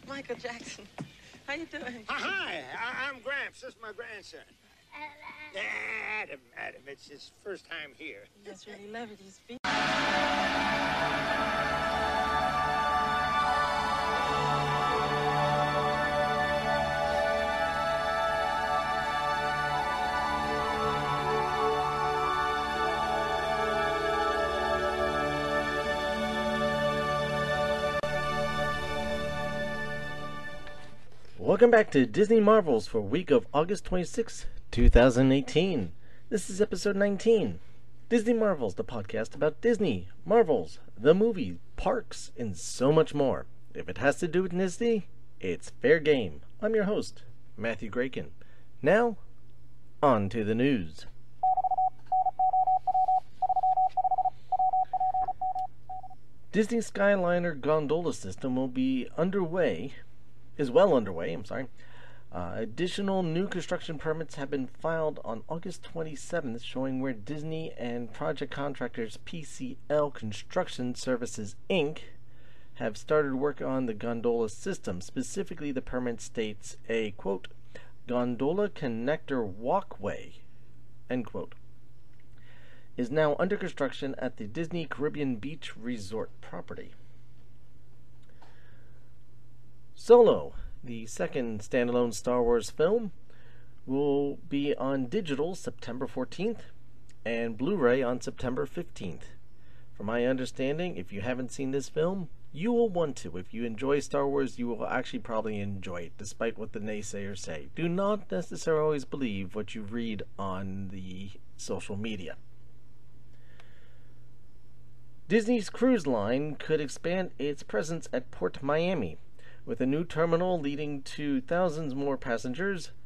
Michael Jackson. How you doing? Hi, I'm Gramps. This is my grandson. Adam. It's his first time here. He just really love it. His feet. Welcome back to Disney Marvels for week of August 26, 2018. This is episode 19. Disney Marvels, the podcast about Disney, Marvels, the movie, parks, and so much more. If it has to do with Disney, it's fair game. I'm your host, Matthew Graken. Now, on to the news. Disney Skyliner gondola system is well underway. Additional new construction permits have been filed on August 27th, showing where Disney and project contractors PCL Construction Services, Inc. have started work on the gondola system. Specifically, the permit states a, quote, gondola connector walkway, end quote, is now under construction at the Disney Caribbean Beach Resort property. Solo, the second standalone Star Wars film, will be on digital September 14th and Blu-ray on September 15th. From my understanding, if you haven't seen this film, you will want to. If you enjoy Star Wars, you will actually probably enjoy it, despite what the naysayers say. Do not necessarily always believe what you read on the social media. Disney's Cruise Line could expand its presence at Port Miami, with a new terminal allowing thousands more passengers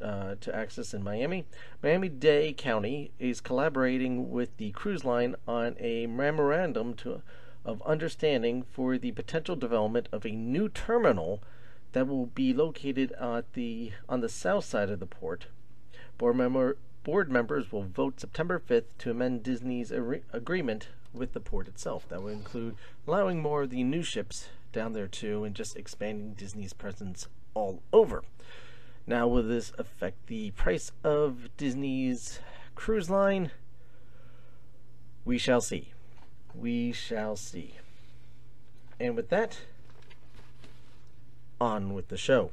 to access in Miami. Miami-Dade County is collaborating with the cruise line on a memorandum of understanding for the potential development of a new terminal that will be located on the south side of the port. Board members will vote September 5th to amend Disney's agreement with the port itself. That would include allowing more of the new ships down there too, and just expanding Disney's presence all over. Now, will this affect the price of Disney's cruise line? We shall see. We shall see. And with that, on with the show.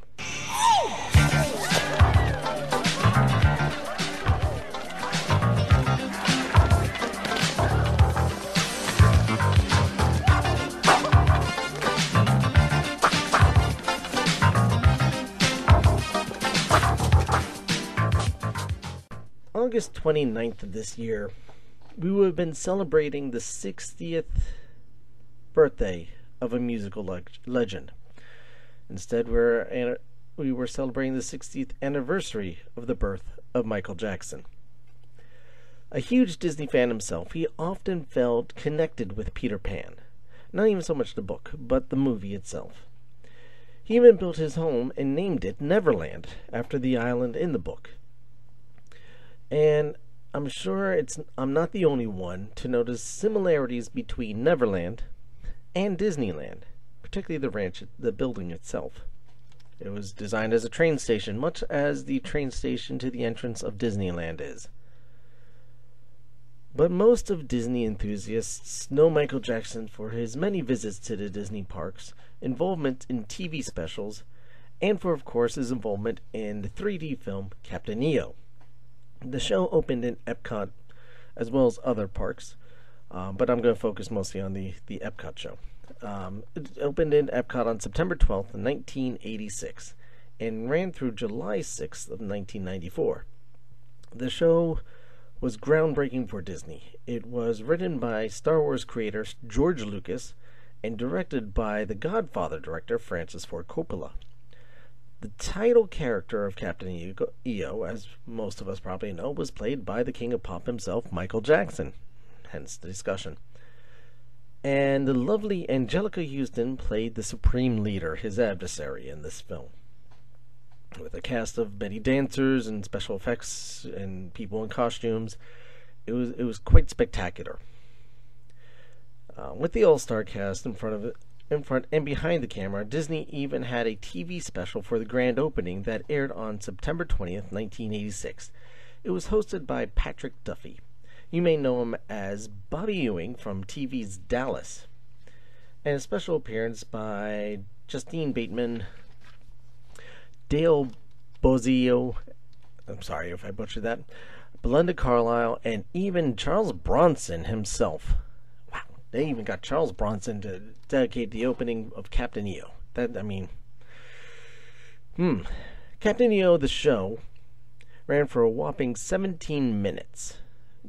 August 29th of this year, we would have been celebrating the 60th birthday of a musical legend. Instead, we were celebrating the 60th anniversary of the birth of Michael Jackson. A huge Disney fan himself, he often felt connected with Peter Pan. Not even so much the book, but the movie itself. He even built his home and named it Neverland, after the island in the book. And I'm sure I'm not the only one to notice similarities between Neverland and Disneyland, particularly the ranch, the building itself. It was designed as a train station, much as the train station to the entrance of Disneyland is. But most of Disney enthusiasts know Michael Jackson for his many visits to the Disney parks, involvement in TV specials, and for, of course, his involvement in the 3D film Captain EO. The show opened in Epcot as well as other parks, but I'm going to focus mostly on the Epcot show. It opened in Epcot on September 12th, 1986, and ran through July 6th of 1994. The show was groundbreaking for Disney. It was written by Star Wars creator George Lucas and directed by the Godfather director Francis Ford Coppola. The title character of Captain EO, as most of us probably know, was played by the King of Pop himself, Michael Jackson, hence the discussion. And the lovely Angelica Houston played the Supreme Leader, his adversary, in this film. With a cast of many dancers and special effects and people in costumes, it was quite spectacular. With the all-star cast in front of in front and behind the camera, Disney even had a TV special for the grand opening that aired on September 20th, 1986. It was hosted by Patrick Duffy. You may know him as Bobby Ewing from TV's Dallas. And a special appearance by Justine Bateman, Dale Bozzio, I'm sorry if I butchered that, Belinda Carlisle, and even Charles Bronson himself. Wow, they even got Charles Bronson to dedicate the opening of Captain EO. Captain EO, the show, ran for a whopping 17 minutes.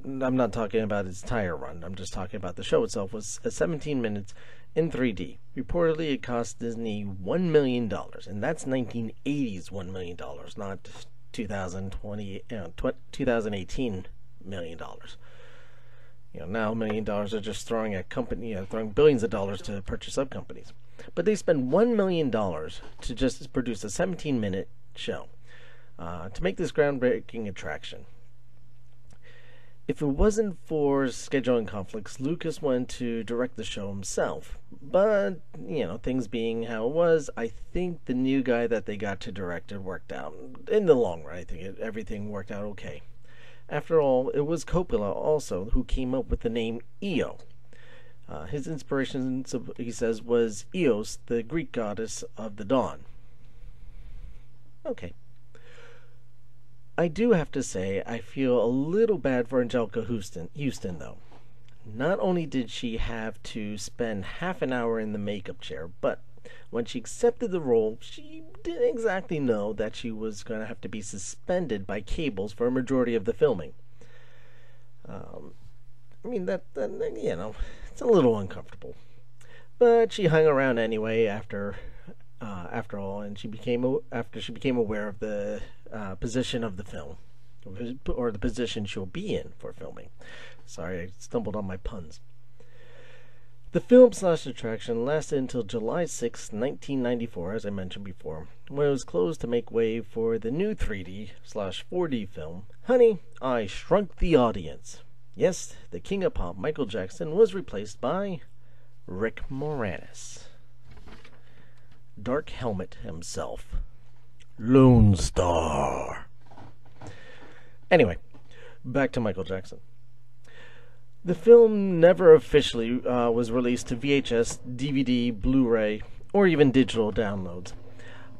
I'm not talking about its entire run. I'm just talking about the show itself was 17 minutes in 3D. Reportedly, it cost Disney $1 million, and that's 1980s $1 million, not 2018 $1 million. Now $1 million are just throwing at throwing billions of dollars to purchase up companies. But they spend $1 million to just produce a 17-minute show to make this groundbreaking attraction. If it wasn't for scheduling conflicts, Lucas wanted to direct the show himself. But, things being how it was, I think the new guy that they got to direct it worked out. In the long run, I think everything worked out okay. After all, it was Coppola also who came up with the name Io. His inspiration, he says, was Eos, the Greek goddess of the dawn. Okay. I do have to say, I feel a little bad for Anjelica Huston, though. Not only did she have to spend half an hour in the makeup chair, but when she accepted the role, she didn't exactly know that she was going to have to be suspended by cables for a majority of the filming. It's a little uncomfortable. But she hung around anyway after all, and after she became aware of the position of the film, or the position she'll be in for filming. Sorry, I stumbled on my puns. The film/attraction lasted until July 6, 1994, as I mentioned before, when it was closed to make way for the new 3D/4D film, Honey, I Shrunk the Audience. Yes, the king of pop, Michael Jackson, was replaced by Rick Moranis. Dark Helmet himself. Lone Star. Anyway, back to Michael Jackson. The film never officially was released to VHS, DVD, Blu-ray, or even digital downloads.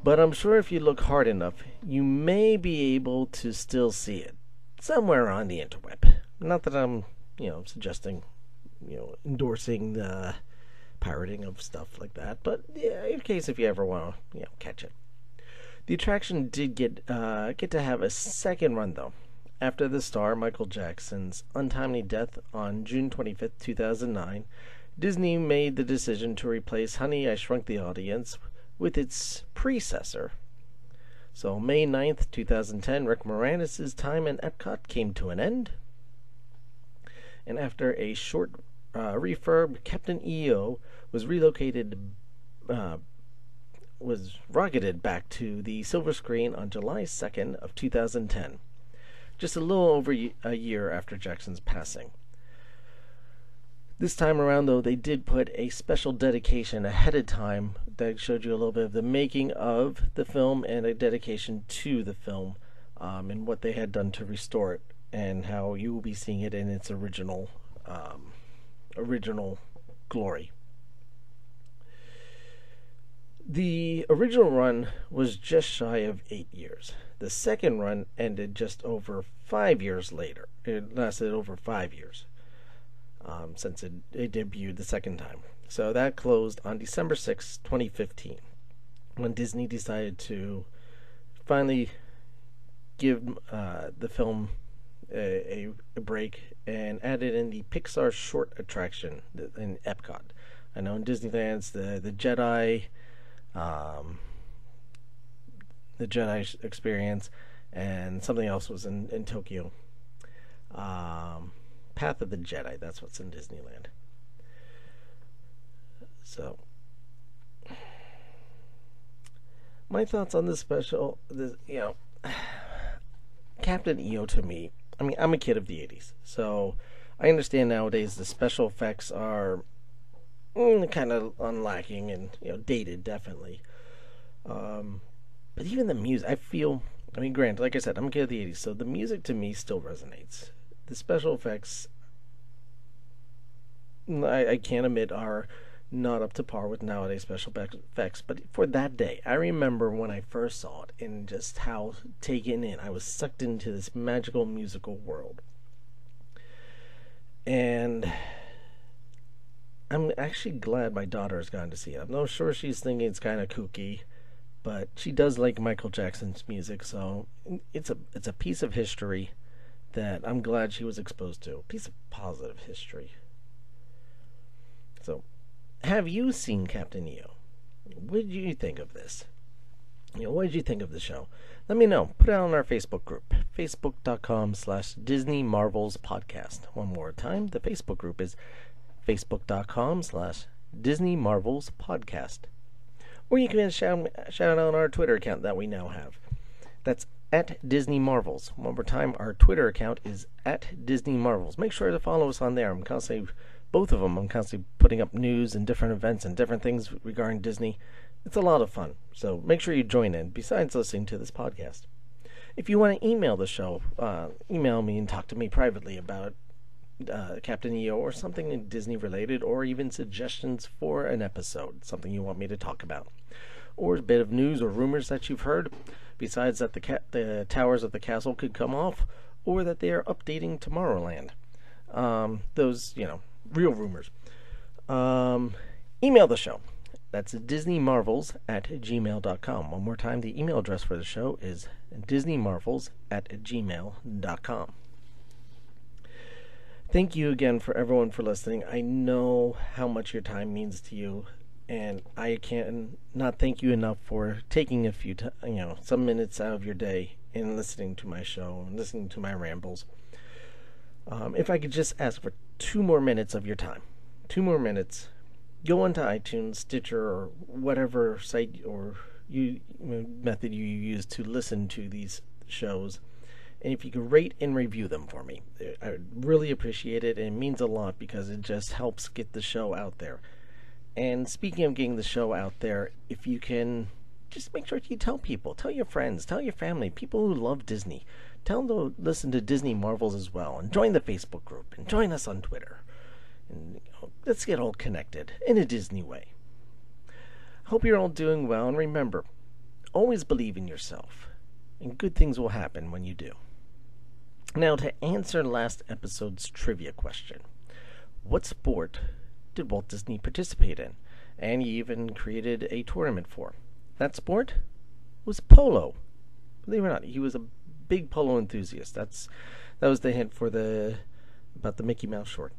But I'm sure if you look hard enough, you may be able to still see it somewhere on the interweb. Not that I'm, suggesting, endorsing the pirating of stuff like that, but yeah, in case if you ever want to, catch it. The attraction did get to have a second run, though. After the star Michael Jackson's untimely death on June 25th, 2009, Disney made the decision to replace Honey, I Shrunk the Audience with its predecessor. So May 9th, 2010, Rick Moranis' time in Epcot came to an end. And after a short refurb, Captain EO was rocketed back to the silver screen on July 2nd of 2010, just a little over a year after Jackson's passing. This time around, though, they did put a special dedication ahead of time that showed you a little bit of the making of the film and a dedication to the film and what they had done to restore it and how you will be seeing it in its original glory. The original run was just shy of 8 years. The second run ended just over 5 years later. It lasted over 5 years since it debuted the second time. So that closed on December 6, 2015, when Disney decided to finally give the film a break and added in the Pixar short attraction in Epcot. I know in Disneyland's the Jedi experience, and something else was in Tokyo. Path of the Jedi, that's what's in Disneyland. So, my thoughts on this special, Captain EO to me, I'm a kid of the 80s, so I understand nowadays the special effects are, kind of unlacking and dated, definitely. But even the music, I mean, granted, like I said, I'm a kid of the 80s, so the music to me still resonates. The special effects, I can't admit, are not up to par with nowadays special effects, but for that day, I remember when I first saw it and just how taken in I was, sucked into this magical musical world. And I'm actually glad my daughter has gone to see it. I'm not sure she's thinking it's kind of kooky, but she does like Michael Jackson's music, so it's a piece of history that I'm glad she was exposed to. A piece of positive history. So, have you seen Captain EO? What did you think of this? What did you think of the show? Let me know. Put it on our Facebook group, facebook.com/Disney Marvels Podcast. One more time, the Facebook group is facebook.com/Disney Marvels Podcast. Or you can shout out our Twitter account that we now have. That's at Disney Marvels. One more time, our Twitter account is at Disney Marvels. Make sure to follow us on there. I'm constantly putting up news and different events and different things regarding Disney. It's a lot of fun, so make sure you join in, besides listening to this podcast. If you want to email the show, email me and talk to me privately about Captain EO or something Disney related, or even suggestions for an episode, something you want me to talk about, or a bit of news or rumors that you've heard, besides that the towers of the castle could come off, or that they are updating Tomorrowland. Those, real rumors. Email the show. That's DisneyMarvels@gmail.com. One more time, the email address for the show is DisneyMarvels@gmail.com. Thank you again for everyone for listening. I know how much your time means to you, and I can not thank you enough for taking a few, some minutes out of your day and listening to my show and listening to my rambles. If I could just ask for 2 more minutes of your time, 2 more minutes, go onto iTunes, Stitcher, or whatever site or method you use to listen to these shows. And if you could rate and review them for me, I would really appreciate it. And it means a lot because it just helps get the show out there. And speaking of getting the show out there, if you can, just make sure you tell people. Tell your friends. Tell your family. People who love Disney. Tell them to listen to Disney Marvels as well. And join the Facebook group. And join us on Twitter. And let's get all connected in a Disney way. Hope you're all doing well. And remember, always believe in yourself. And good things will happen when you do. Now, to answer last episode's trivia question, what sport did Walt Disney participate in? And he even created a tournament for. That sport was polo. Believe it or not, he was a big polo enthusiast. That was the hint about the Mickey Mouse short.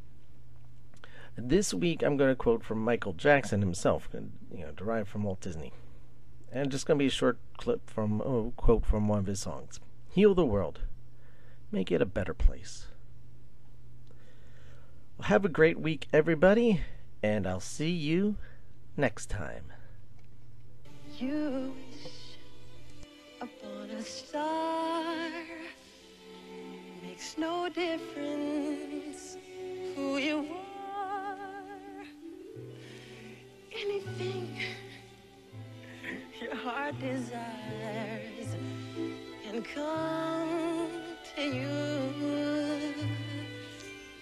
This week, I'm going to quote from Michael Jackson himself, derived from Walt Disney. And just going to be a short clip from a quote from one of his songs. Heal the world. Make it a better place. Well, have a great week, everybody, and I'll see you next time. You wish upon a star. Makes no difference who you are. Anything your heart desires can come to you.